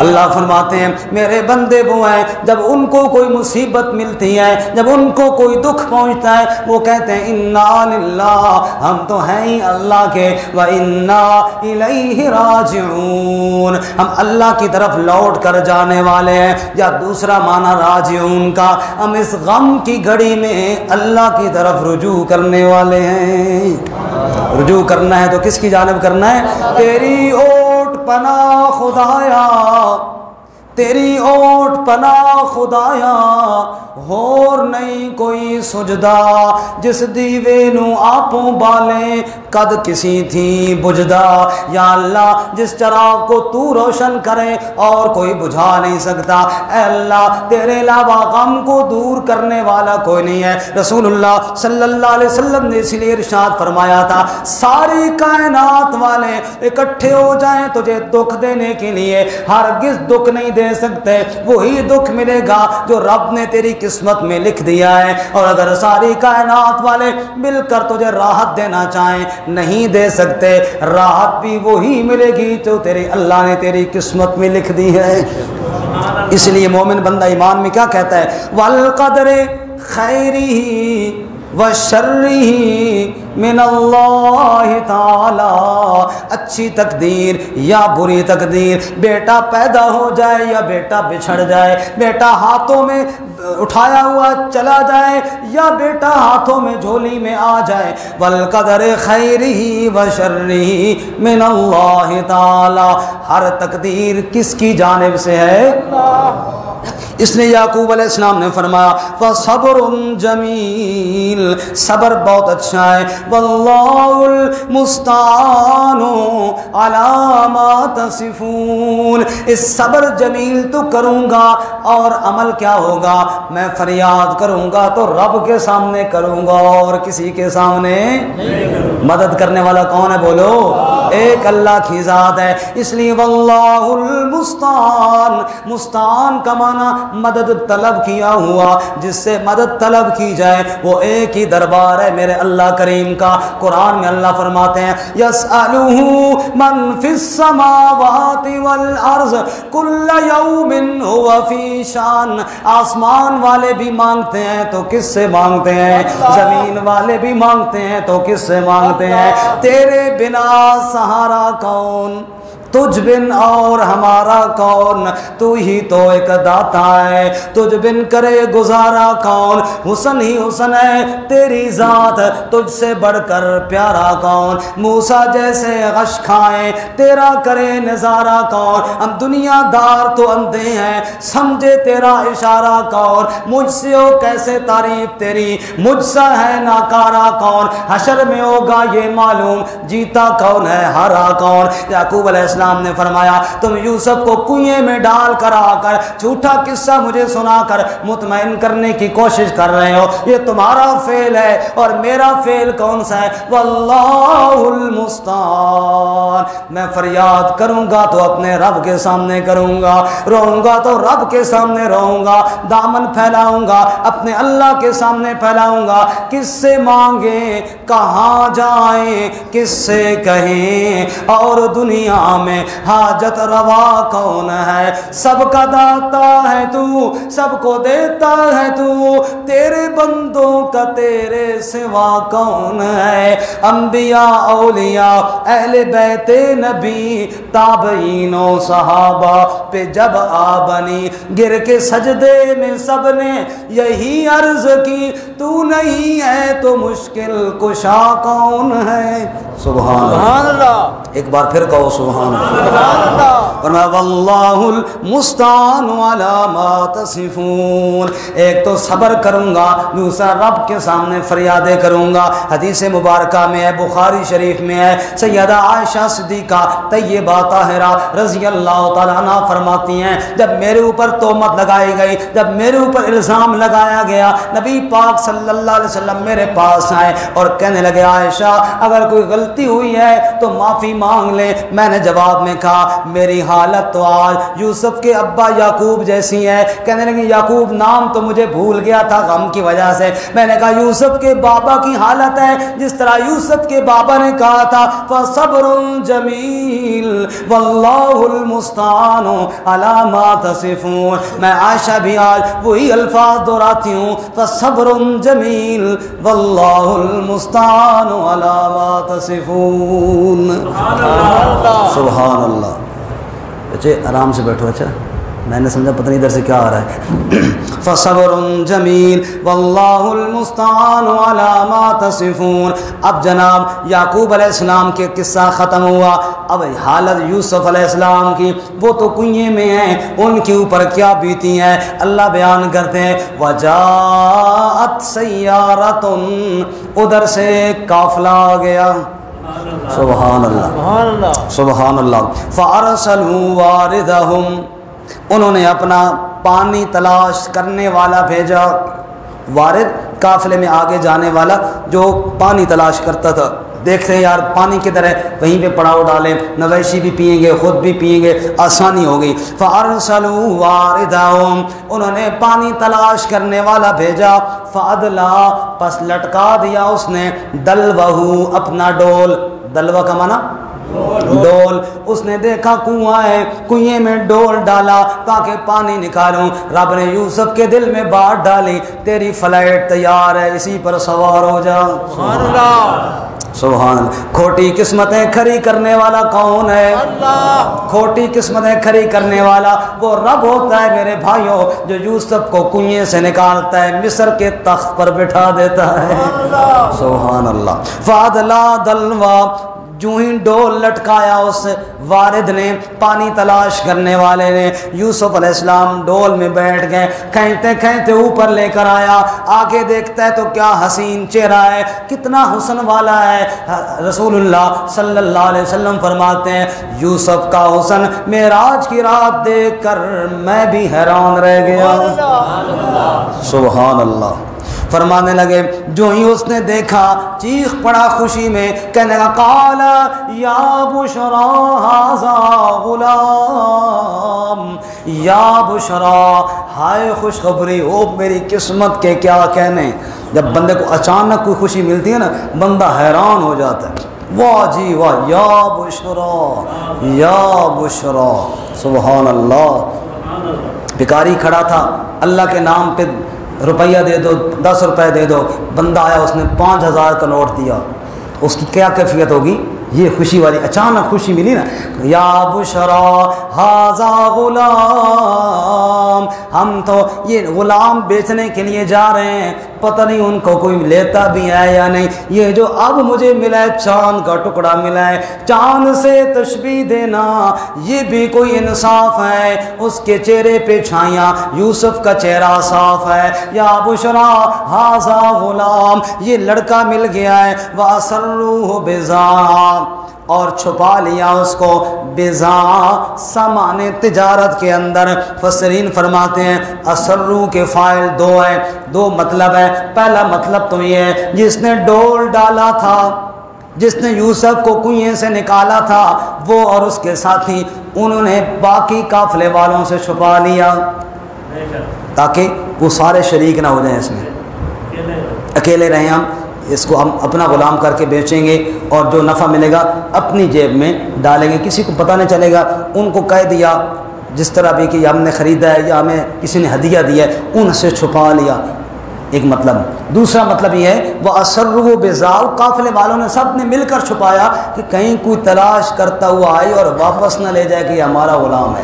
اللہ فرماتے ہیں میرے بندے وہ ہیں جب ان کو کوئی مصیبت ملتی ہے، جب ان کو کوئی دکھ پہنچتا ہے، وہ کہتے ہیں انا للہ، ہم تو ہیں ہی اللہ کے، وانا الیہ راجعون، ہم اللہ کی طرف لوٹ کر جانے والے ہیں۔ یا دوسرا معنی راجعون کا، ہم اس غم کی گھڑی میں اللہ کی طرف رجوع کرنے والے ہیں۔ رجوع کرنا ہے تو کس کی جانب کرنا ہے؟ تیری اوٹ پناہ خدایا، تیری اوٹ پناہ خدایا، ہور نہیں کوئی سجدہ، جس دیوے نو آپوں بالیں قد کسی تھی بجدا۔ یا اللہ جس چراغ کو تو روشن کرے اور کوئی بجھا نہیں سکتا، اے اللہ تیرے علاوہ غم کو دور کرنے والا کوئی نہیں ہے۔ رسول اللہ صلی اللہ علیہ وسلم نے اس لیے ارشاد فرمایا تھا، ساری کائنات والے اکٹھے ہو جائیں تجھے دکھ دینے کے لیے، ہرگز دکھ نہیں دے سکتے، وہی دکھ ملے گا جو رب نے تیری قسمت میں لکھ دیا ہے۔ اور اگر ساری کائنات والے مل کر تجھے راحت دینا چاہیں نہیں دے سکتے، راحت بھی وہی ملے گی جو تیرے اللہ نے تیری قسمت میں لکھ دی ہے۔ اس لیے مومن بندہ ایمان میں کیا کہتا ہے؟ والقدر خیرہ وشرہ من اللہ تعالی، اچھی تقدیر یا بری تقدیر، بیٹا پیدا ہو جائے یا بیٹا بچھڑ جائے، بیٹا ہاتھوں میں اٹھایا ہوا چلا جائے یا بیٹا ہاتھوں میں جھولی میں آ جائے، والقدر خیرہ وشرہ من اللہ تعالی، ہر تقدیر کس کی جانب سے ہے؟ اس لیے یعقوب علیہ السلام نے فرمایا فصبر جمیل، صبر بہت اچھا ہے، واللہ المستعان علی ما تصفون، اس صبر جمیل تو کروں گا اور عمل کیا ہوگا؟ میں فریاد کروں گا تو رب کے سامنے کروں گا اور کسی کے سامنے مدد کرنے والا کون ہے؟ بولو، ایک اللہ کی ذات ہے۔ اس لیے واللہ المستعان، مستعان کا معنی مدد طلب کیا ہوا، جس سے مدد طلب کی جائے وہ ایک ہی دربار ہے میرے اللہ کریم کا۔ قرآن میں اللہ فرماتے ہیں یسألہ من فی السماوات والارض کل یوم هو فی شان، آسمان والے بھی مانگتے ہیں تو کس سے مانگتے ہیں؟ زمین والے بھی مانگتے ہیں تو کس سے مانگتے ہیں؟ تیرے بنا سہارا کون، تجھ بن اور ہمارا کون، تو ہی تو ایک داتا ہے، تجھ بن کرے گزارا کون، حسن ہی حسن ہے تیری ذات، تجھ سے بڑھ کر پیارا کون، موسیٰ جیسے غش کھائیں تیرا کرے نظارہ کون، ہم دنیا دار تو اندھے ہیں سمجھے تیرا اشارہ کون، مجھ سے ہو کیسے تعریف تیری، مجھ سا ہے ناکارہ کون، حشر میں ہوگا یہ معلوم جیتا کون ہے ہارا کون۔ یعقوب علیہ السلام نے فرمایا تم یوسف کو کنویں میں ڈال کر آ کر جھوٹا قصہ مجھے سنا کر مطمئن کرنے کی کوشش کر رہے ہو، یہ تمہارا فعل ہے اور میرا فعل کون سا ہے؟ واللہ المستعان، میں فریاد کروں گا تو اپنے رب کے سامنے کروں گا، روؤں گا تو رب کے سامنے روؤں گا، دامن پھیلاؤں گا اپنے اللہ کے سامنے پھیلاؤں گا، کس سے مانگیں، کہاں جائیں، کس سے کہیں، اور دنیا میں حاجت روا کون ہے؟ سب کا داتا ہے تو، سب کو دیتا ہے تو، تیرے بندوں کا تیرے سوا کون ہے؟ انبیاء اولیاء اہل بیت نبی تابعین و صحابہ پہ جب آ بنی گر کے سجدے میں سب نے یہی عرض کی تو نہیں ہے تو مشکل کشا کون ہے؟ سبحان اللہ، ایک بار پھر کہو سبحان اللہ۔ فرمایا واللہ المستعان علی ما تصفون، ایک تو صبر کروں گا، دوسرا رب کے سامنے فریادیں کروں گا۔ حدیث مبارکہ میں ہے، بخاری شریف میں ہے، سیدہ عائشہ صدیقہ طیبہ طاہرہ رضی اللہ تعالیٰ عنہ فرماتی ہیں جب میرے اوپر تہمت لگائی گئی، جب میرے اوپر الزام لگایا گیا، نبی پاک صلی اللہ علیہ وسلم میرے پاس آئے اور کہنے لگے عائشہ اگر کوئی غلطی ہوئی ہے تو معافی مانگ لے۔ میں نے جواب میں کہا میری حالت تو آج یوسف کے ابا یعقوب جیسی ہے۔ کہنے لگے یعقوب نام تو مجھے بھول گیا تھا غم کی وجہ سے۔ میں نے کہا یوسف کے بابا کی حالت ہے جس طرح یوسف کے بابا نے کہا تھا فَصَبْرٌ جَمِيلٌ وَاللَّهُ الْمُسْتَعَانُ عَلَى مَا تَصِفُونَ، میں عائشہ بھی آج وہی الفاظ دہراتی ہوں فَصَبْرٌ جَمِيلٌ وَاللَّهُ الْمُسْتَعَانُ عَلَى مَا تَصِفُونَ۔ سبحان اللہ۔ بچے آرام سے بیٹھو، اچھا میں نے سمجھا پتہ نہیں ادھر سے کیا آ رہا ہے۔ فَصَبْرٌ جَمِيلٌ وَاللَّهُ الْمُسْتَعَانُ عَلَى مَا تَصِفُونَ۔ اب جناب یعقوب علیہ السلام کے قصہ ختم ہوا، اب حالت یوسف علیہ السلام کی، وہ تو کنویں میں ہیں، ان کے اوپر کیا بیتی ہیں اللہ بیان کرتے ہیں۔ وَجَاءَتْ سَيَّارَةٌ، ادھر سے قافلہ آ گیا۔ سبحان اللہ سبحان اللہ۔ فَأَرْسَلُوا وَارِدَهُمْ، انہوں نے اپنا پانی تلاش کرنے والا بھیجا۔ وارد قافلے میں آگے جانے والا جو پانی تلاش کرتا تھا، دیکھتے ہیں یار پانی کدھر ہے، وہیں پہ پڑاؤ ڈالیں، مویشی بھی پئیں گے خود بھی پئیں گے، آسانی ہو گئی۔ فَأَرْسَلُوا وَارِدَهُمْ، انہوں نے پانی تلاش کرنے والا بھیجا۔ فَأَدْلَا، پس لٹکا دیا اس نے، دلوہو، اپنا ڈول، دلوہ کا معنی ڈول، اس نے دیکھا کنواں ہے، کنویں میں ڈول ڈالا تاکہ پانی نکالوں۔ رب نے یوسف کے دل میں بات ڈالی تیری فلائٹ تیار ہے، اسی پر سوار ہو جا۔ سبحان اللہ سبحان اللہ۔ کھوٹی قسمتیں کھری کرنے والا کون ہے؟ اللہ۔ کھوٹی قسمتیں کھری کرنے والا وہ رب ہوتا ہے میرے بھائیوں، جو یوسف کو کنویں سے نکالتا ہے، مصر کے تخت پر بٹھا دیتا ہے۔ سبحان اللہ۔ فَأَدْلَا دَلْوَا، جو ہی ڈول لٹکایا اس وارد نے، پانی تلاش کرنے والے نے، یوسف علیہ السلام ڈول میں بیٹھ گئے، کھینچتے کھینچتے اوپر لے کر آیا، آگے دیکھتا ہے تو کیا حسین چہرہ ہے، کتنا حسن والا ہے۔ رسول اللہ صلی اللہ علیہ وسلم فرماتے ہیں یوسف کا حسن معراج کی رات دیکھ کر میں بھی حیران رہ گیا۔ سبحان اللہ۔ فرمانے لگے جو ہی اس نے دیکھا چیخ پڑا خوشی میں، کہنے لگا قال یا بشرا ھذا غلام، یا بشرا، ہائے خوشخبری ہو میری قسمت کے کیا کہنے۔ جب بندے کو اچانک کوئی خوشی ملتی ہے نا، بندہ حیران ہو جاتا ہے، واہ جی واہ، یا بشرا یا بشرا۔ سبحان اللہ۔ بھکاری کھڑا تھا، اللہ کے نام پہ روپیہ دے دو، 10 روپے دے دو، بندہ آیا اس نے 5000 کا نوٹ دیا، اس کی کیا کیفیت ہوگی؟ یہ خوشی والی اچانک خوشی ملی نا، یا بشرا ھذا غلام، ہم تو یہ غلام بیچنے کے لیے جا رہے ہیں، پتہ نہیں ان کو کوئی لیتا بھی ہے یا نہیں، یہ جو اب مجھے ملا ہے چاند کا ٹکڑا ملا ہے، چاند سے تشبیہ دینا یہ بھی کوئی انصاف ہے؟ اس کے چہرے پہ چھائیاں، یوسف کا چہرہ صاف ہے۔ یا بشرا ھذا غلام، یہ لڑکا مل گیا ہے، وَأَسَرُّوهُ بِضَاعَةً، اور چھپا لیا اس کو، بضاعہ سامان تجارت کے اندر۔ فسرین فرماتے ہیں اسرو کے فاعل دو ہیں، دو مطلب ہے۔ پہلا مطلب تو یہ ہے جس نے ڈول ڈالا تھا، جس نے یوسف کو کنویں سے نکالا تھا، وہ اور اس کے ساتھی، انہوں نے باقی قافلے والوں سے چھپا لیا تاکہ وہ سارے شریک نہ ہو جائیں اس میں، اکیلے رہیں ہم، اس کو ہم اپنا غلام کر کے بیچیں گے اور جو نفع ملے گا اپنی جیب میں ڈالیں گے، کسی کو پتہ نہیں چلے گا۔ ان کو کہہ دیا جس طرح بھی کہ ہم نے خریدا ہے یا ہمیں کسی نے ہدیہ دیا ہے، ان سے چھپا لیا۔ ایک مطلب۔ دوسرا مطلب یہ ہے وہ اسروا بِزَاء، قافلے والوں نے سب نے مل کر چھپایا کہ کہیں کوئی تلاش کرتا ہوا آئے اور واپس نہ لے جائے کہ یہ ہمارا غلام ہے،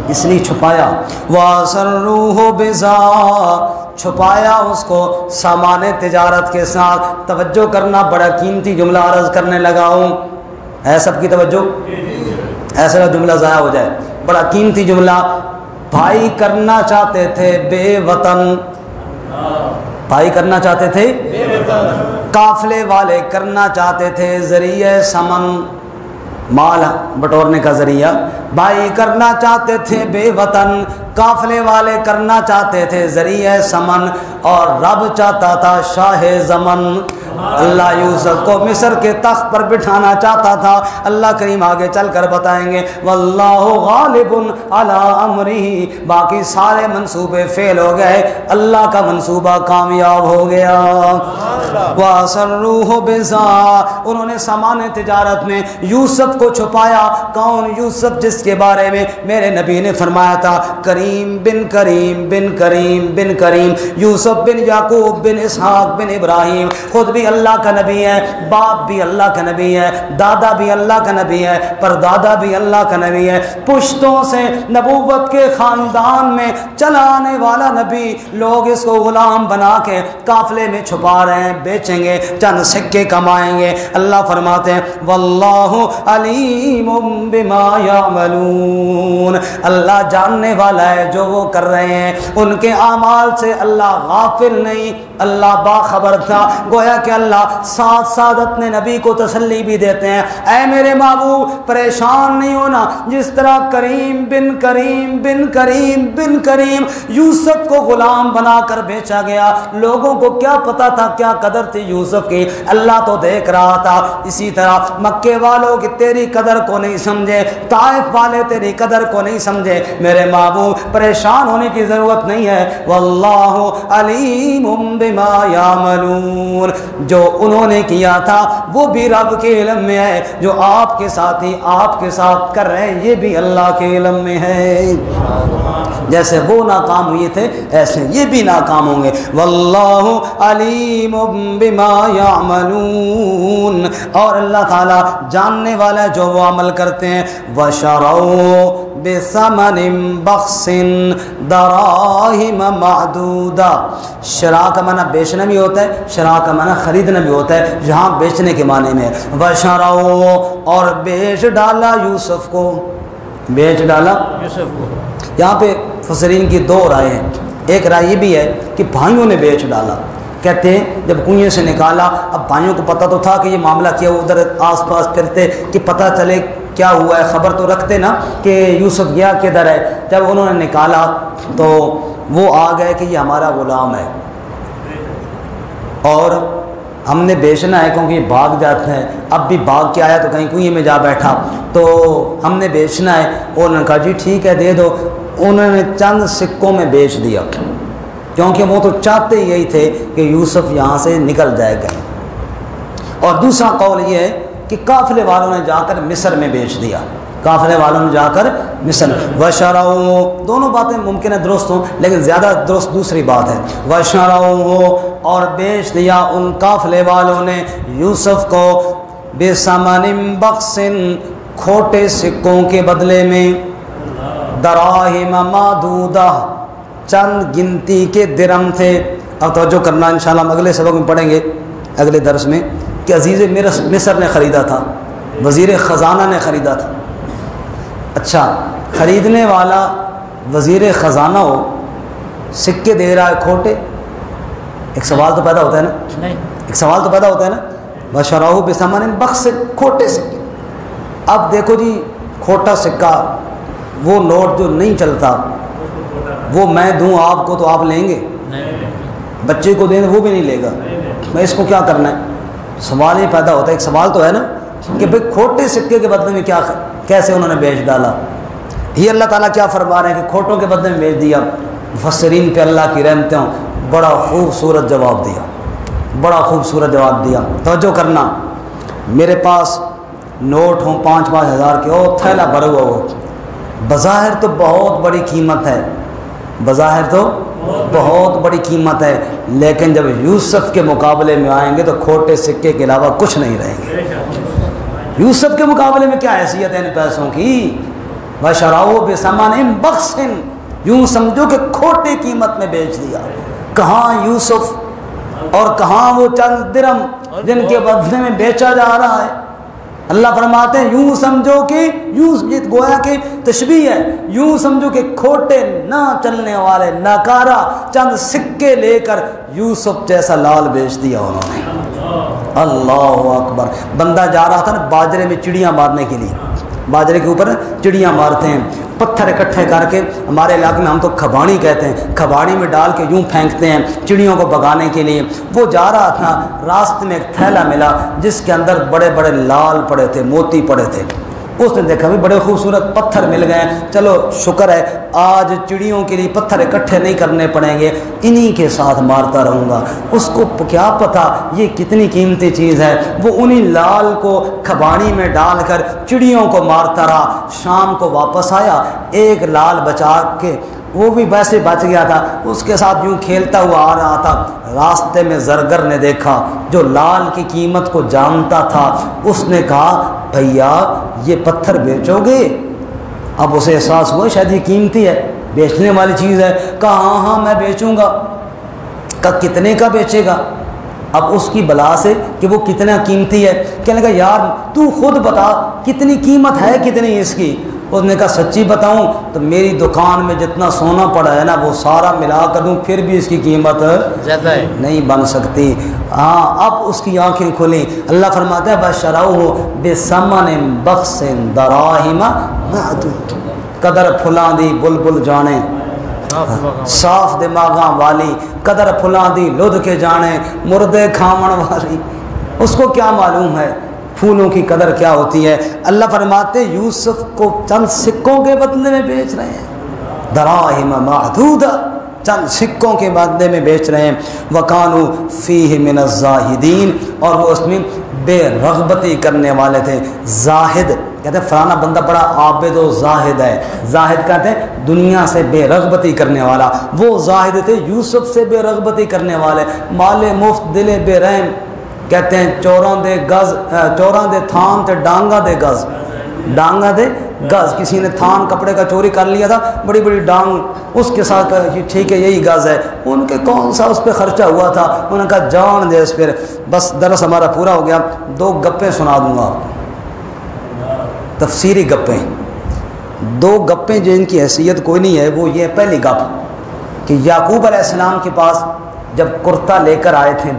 اس لیے چھپایا۔ وَأَسَرُّوهُ بِزَاء، چھپایا اس کو سامان تجارت کے ساتھ۔ توجہ کرنا، بڑا قیمتی جملہ عرض کرنے لگا ہوں، ہے سب کی توجہ؟ ایسا جملہ ضائع ہو جائے، بڑا قیمتی جملہ۔ بھائی کرنا چاہتے تھے بے وطن، بھائی کرنا چاہتے تھے قافلے والے کرنا چاہتے تھے ذریعہ سمن، مال بٹورنے کا ذریعہ۔ بھائی کرنا چاہتے تھے بے وطن، قافلے والے کرنا چاہتے تھے ذریعہ سمن، اور رب چاہتا تھا شاہ زمن۔ اللہ یوسف کو مصر کے تخت پر بٹھانا چاہتا تھا۔ اللہ کریم آگے چل کر بتائیں گے واللہ غالب علی امرہ، باقی سارے منصوبے فیل ہو گئے، اللہ کا منصوبہ کامیاب ہو گیا۔ وَأَسَرُّوهُ بِزَاء، انہوں نے سامان تجارت میں یوسف کو چھپایا۔ کون یوسف؟ جس کے بارے میں میرے نبی نے فرمایا تھا کریم بن کریم بن کریم بن کریم، یوسف بن یعقوب بن اسحاق بن ابراہیم، خود بھی اللہ کا نبی ہے، باپ بھی اللہ کا نبی ہے، دادا بھی اللہ کا نبی ہے، پردادا بھی اللہ کا نبی ہے، پشتوں سے نبوت کے خاندان میں چلا آنے والا نبی۔ لوگ اس کو غلام بنا کے قافلے میں چھپا رہے ہیں، بیچیں گے، چند سکے کمائیں گے۔ اللہ فرماتے ہیں واللہ علیم بما یعملون، اللہ جاننے والا ہے جو وہ کر رہے ہیں، ان کے اعمال سے اللہ غافل نہیں، اللہ باخبر تھا۔ گویا کہ اللہ ساتھ ساتھ اپنے نبی کو تسلی بھی دیتے ہیں، اے میرے محبوب پریشان نہیں ہونا، جس طرح کریم بن کریم بن کریم بن کریم یوسف کو غلام بنا کر بیچا گیا، لوگوں کو کیا پتا تھا کیا قدر تھی یوسف کی، اللہ تو دیکھ رہا تھا۔ اسی طرح مکے والوں کی تیری قدر کو نہیں سمجھے، طائف والے تیری قدر کو نہیں سمجھے، میرے محبوب پریشان ہونے کی ضرورت نہیں ہے۔ واللہ علیم بما یعملون، جو انہوں نے کیا تھا وہ بھی رب کے علم میں ہے، جو آپ کے ساتھی آپ کے ساتھ کر رہے ہیں یہ بھی اللہ کے علم میں ہے۔ جیسے وہ ناکام ہوئے تھے ایسے یہ بھی ناکام ہوں گے۔ واللہ علیم بما یعملون، اور اللہ تعالیٰ جاننے والا ہے جو وہ عمل کرتے ہیں۔ وَشَرَوْا بِثَمَنٍ بَخْسٍ دَرَاهِمَ مَعْدُودَةٍ، شراء کا معنی بیچنا بھی ہوتا ہے، شراء کا معنی خریدنا بھی ہوتا ہے، جہاں بیچنے کے معنی میں۔ وَشَرَوْا، اور بیچ ڈالا یوسف کو، بیچ ڈالا یوسف کو۔ یہاں پہ مفسرین کی دو رائے ہیں، ایک رائے یہ بھی ہے کہ بھائیوں نے بیچ ڈالا، کہتے ہیں جب کنویں سے نکالا، اب بھائیوں کو پتہ تو تھا کہ یہ معاملہ کیا، ادھر آس پاس پھرتے کہ پتہ چلے کیا ہوا ہے، خبر تو رکھتے نا کہ یوسف گیا کدھر ہے۔ جب انہوں نے نکالا تو وہ آ گئے کہ یہ ہمارا غلام ہے اور ہم نے بیچنا ہے کیونکہ یہ بھاگ جاتا ہے، اب بھی بھاگ کے آیا تو کہیں کنویں میں جا بیٹھا، تو ہم نے بیچنا ہے۔ انہوں نے کہا جی ٹھیک ہے دے دو۔ انہوں نے چند سکوں میں بیچ دیا، کیونکہ وہ تو چاہتے ہی یہی تھے کہ یوسف یہاں سے نکل جائے کہیں۔ اور دوسرا قول یہ ہے کہ قافلے والوں نے جا کر مصر میں بیچ دیا، قافلے والوں نے جا کر مصر۔ وَشَرَوْا، دونوں باتیں ممکن ہے درست ہوں لیکن زیادہ درست دوسری بات ہے۔ وَشَرَوْا، اور بیچ دیا ان قافلے والوں نے یوسف کو، بِثَمَنٍ بَخْسٍ، کھوٹے سکوں کے بدلے میں، دراہم معدودہ، چند گنتی کے درہم تھے۔ اب توجہ کرنا، انشاءاللہ ہم اگلے سبق میں پڑھیں گے اگلے درس میں کہ عزیز مصر نے خریدا تھا، وزیر خزانہ نے خریدا تھا۔ اچھا، خریدنے والا وزیر خزانہ ہو، سکے دے رہا ہے کھوٹے، ایک سوال تو پیدا ہوتا ہے نا، ایک سوال تو پیدا ہوتا ہے نا۔ وَشَرَوْا بِثَمَنٍ بَخْسٍ، کھوٹے سکے۔ اب دیکھو جی کھوٹا سکہ، وہ نوٹ جو نہیں چلتا، وہ میں دوں آپ کو تو آپ لیں گے، بچے کو دیں وہ بھی نہیں لے گا، میں اس کو کیا کرنا ہے؟ سوال یہ پیدا ہوتا ہے، ایک سوال تو ہے نا کہ بھئی کھوٹے سکے کے بدلے میں کیا، کیسے انہوں نے بیچ ڈالا؟ یہ اللہ تعالیٰ کیا فرما رہے ہیں کہ کھوٹوں کے بدلے میں بیچ دیا۔ مفسرین پہ اللہ کی رحمتیں ہوں، بڑا خوبصورت جواب دیا، بڑا خوبصورت جواب دیا۔ توجہ کرنا، میرے پاس نوٹ ہوں 5-5 ہزار کے، اور تھیلا بھرا ہوا ہو، بظاہر تو بہت بڑی قیمت ہے، بظاہر تو بہت بڑی قیمت ہے، لیکن جب یوسف کے مقابلے میں آئیں گے تو کھوٹے سکے کے علاوہ کچھ نہیں رہیں گے۔ یوسف کے مقابلے میں کیا حیثیت ہے ان پیسوں کی؟ وَشَرَوْا بِثَمَنٍ بَخْسٍ، یوں سمجھو کہ کھوٹی قیمت میں بیچ دیا۔ کہاں یوسف اور کہاں وہ چند درم جن کے بدلے میں بیچا جا رہا ہے۔ اللہ فرماتے ہیں یوں سمجھو کہ یہ گویا کہ تشبیہ ہے، یوں سمجھو کہ کھوٹے نہ چلنے والے ناکارہ چند سکے لے کر یوسف جیسا لال بیچ دیا انہوں نے۔ اللہ اکبر۔ بندہ جا رہا تھا نا باجرے میں چڑیاں مارنے کے لیے، باجرے کے اوپر چڑیاں مارتے ہیں، پتھر اکٹھے کر کے، ہمارے علاقے میں ہم تو کھباڑی کہتے ہیں، کھباڑی میں ڈال کے یوں پھینکتے ہیں چڑیوں کو بھگانے کے لیے۔ وہ جا رہا تھا، راستے میں ایک تھیلا ملا جس کے اندر بڑے بڑے لال پڑے تھے، موتی پڑے تھے۔ اس نے دیکھا بھی بڑے خوبصورت پتھر مل گئے، چلو شکر ہے آج چڑیوں کے لیے پتھر اکٹھے نہیں کرنے پڑیں گے، انہی کے ساتھ مارتا رہوں گا۔ اس کو کیا پتہ یہ کتنی قیمتی چیز ہے، وہ انہی لال کو کھباڑی میں ڈال کر چڑیوں کو مارتا رہا۔ شام کو واپس آیا، ایک لال بچا کے، وہ بھی ویسے بچ گیا تھا، اس کے ساتھ یوں کھیلتا ہوا آ رہا تھا۔ راستے میں زرگر نے دیکھا، جو لال کی قیمت کو جانتا تھا، اس نے کہا بھیا یہ پتھر بیچو گے؟ اب اسے احساس ہوا شاید یہ قیمتی ہے، بیچنے والی چیز ہے۔ کہا ہاں ہاں میں بیچوں گا۔ کہا کتنے کا بیچے گا؟ اب اس کی بلا سے کہ وہ کتنا قیمتی ہے، کہنے لگا یار تو خود بتا کتنی قیمت ہے کتنی اس کی۔ اس نے کہا سچی بتاؤں تو میری دکان میں جتنا سونا پڑا ہے نا وہ سارا ملا کر دوں پھر بھی اس کی قیمت زیادہ ہے، نہیں بن سکتی۔ ہاں اب اس کی آنکھیں کھلیں۔ اللہ فرماتا ہے بَشَرَوْهُ بِثَمَنٍ بَخْسٍ دَرَاهِمَ مَعْدُودَةٍ، قدر پھلاں دی بلبل جانے صاف دماغاں والی، قدر پھلاں دی لدھ کے جانے مردے کھامن والی۔ اس کو کیا معلوم ہے پھولوں کی قدر کیا ہوتی ہے۔ اللہ فرماتے یوسف کو چند سکوں کے بدلے میں بیچ رہے ہیں، دراہم معدودہ، چند سکوں کے بدلے میں بیچ رہے ہیں۔ وَكَانُوا فِيهِ مِنَ الزَّاهِدِينَ، اور وہ اس میں بے رغبتی کرنے والے تھے۔ زاہد کہتے ہیں فلانا بندہ بڑا عابد و زاہد ہے، زاہد کہتے ہیں دنیا سے بے رغبتی کرنے والا۔ وہ زاہد تھے یوسف سے بے رغبتی کرنے والے، مال مفت دل بے رحم۔ کہتے ہیں چوراں دے تھان تے ڈانگا دے گز، ڈانگا دے گز۔ کسی نے تھان کپڑے کا چوری کر لیا تھا، بڑی بڑی ڈانگ اس کے ساتھ ٹھیک ہے یہی گز ہے، ان کے کون سا اس پہ خرچہ ہوا تھا، انہوں نے کہا جان دے اس پر۔ بس درس ہمارا پورا ہو گیا، دو گپیں سنا دوں گا، تفسیری گپیں، دو گپیں جو ان کی حیثیت کوئی نہیں ہے۔ وہ یہ پہلی گپ کہ یعقوب علیہ السلام کے پاس جب کرتا لے کر آئے تھے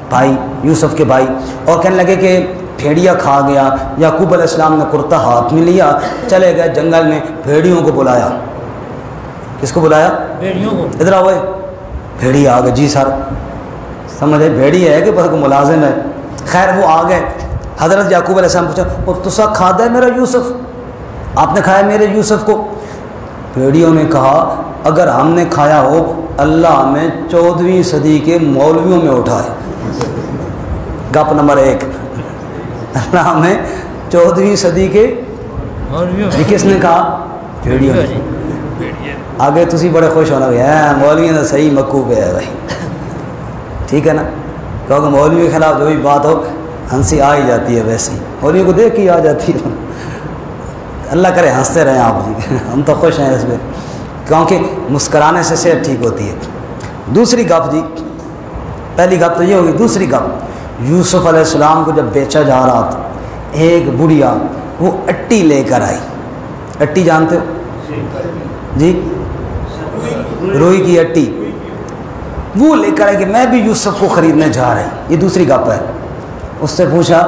بھائی یوسف کے بھائی، اور کہنے لگے کہ بھیڑیا کھا گیا، یعقوب علیہ السلام نے کرتا ہاتھ میں لیا، چلے گئے جنگل میں، بھیڑیوں کو بلایا۔ کس کو بلایا؟ بھیڑیوں کو۔ ادھر آؤ بھیڑیا آ گئے، جی سر سمجھے بھیڑیا ہے کہ بس کوئی ملازم ہے۔ خیر وہ آ گئے، حضرت یعقوب علیہ السلام پوچھا اور تسا کھادا ہے میرا یوسف، آپ نے کھایا میرے یوسف کو؟ بھیڑیوں نے کہا اگر ہم نے کھایا ہو اللہ ہمیں 14ویں صدی کے مولویوں میں اٹھائے۔ گپ نمبر 1، اللہ ہمیں 14ویں صدی کے یہ کس نے کہا؟ بھیڑیوں نے۔ آگے تسی بڑے خوش ہونا گے مولوی نے صحیح مکوب ہے بھائی، ٹھیک ہے نا، کیونکہ مولوی کے خلاف جو بھی بات ہو ہنسی آ ہی جاتی ہے، ویسے مولوی کو دیکھ کے آ جاتی ہے۔ اللہ کرے ہنستے رہیں آپ جی، ہم تو خوش ہیں اس میں، کیونکہ مسکرانے سے صحت ٹھیک ہوتی ہے۔ دوسری گپ جی، پہلی گپ تو یہ ہوگی، دوسری گپ یوسف علیہ السلام کو جب بیچا جا رہا تھا، ایک بڑھیا وہ اٹی لے کر آئی۔ اٹی جانتے ہو جی؟ روئی کی اٹی، وہ لے کر آئی کہ میں بھی یوسف کو خریدنے جا رہی۔ یہ دوسری گپ ہے۔ اس سے پوچھا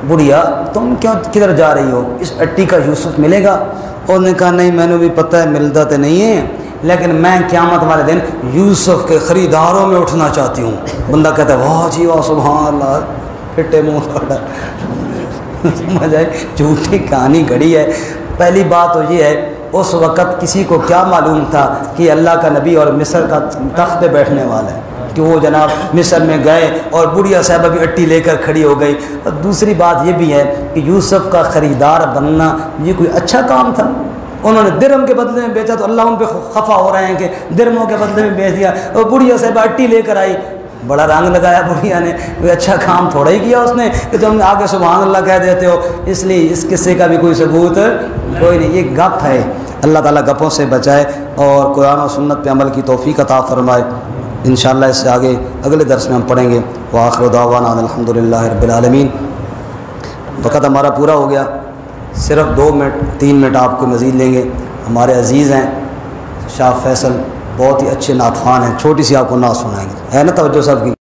بڑھیا تم کیوں کدھر جا رہی ہو، اس اٹی کا یوسف ملے گا؟ اور نے کہا نہیں میں نے بھی پتہ ہے ملتا تو نہیں ہے، لیکن میں قیامت والے دن یوسف کے خریداروں میں اٹھنا چاہتی ہوں۔ بندہ کہتا ہے واہ جی واہ سبحان اللہ، پھٹے منہ تھوڑا سمجھ آئی، جھوٹی کہانی گھڑی ہے۔ پہلی بات تو یہ ہے اس وقت کسی کو کیا معلوم تھا کہ اللہ کا نبی اور مصر کا تخت پہ بیٹھنے والا ہے، کہ وہ جناب مصر میں گئے اور بڑھیا صاحبہ بھی اٹی لے کر کھڑی ہو گئی۔ اور دوسری بات یہ بھی ہے کہ یوسف کا خریدار بننا یہ کوئی اچھا کام تھا؟ انہوں نے درہم کے بدلے میں بیچا تو اللہ ان پہ خفا ہو رہے ہیں کہ درہموں کے بدلے میں بیچ دیا. اور بڑھیا سے اٹی لے کر آئی, بڑا رنگ لگایا بڑھیا نے, وہ اچھا کام تھوڑا ہی کیا اس نے کہ تم آگے سبحان اللہ کہہ دیتے ہو. اس لیے اس قصے کا بھی کوئی ثبوت کوئی نہیں, یہ گپ ہے. اللہ تعالیٰ گپوں سے بچائے اور قرآن و سنت پہ عمل کی توفیق عطا فرمائے. انشاءاللہ اس سے آگے اگلے درس میں ہم پڑھیں گے. وآخر دعوانا الحمدللہ رب العالمین. وقت ہمارا پورا ہو گیا, صرف 2 منٹ 3 منٹ آپ کو مزید لیں گے. ہمارے عزیز ہیں شاہ فیصل, بہت ہی اچھے نعت خوان ہیں, چھوٹی سی آپ کو نعت سنائیں گے. ہے نا توجہ سب کی؟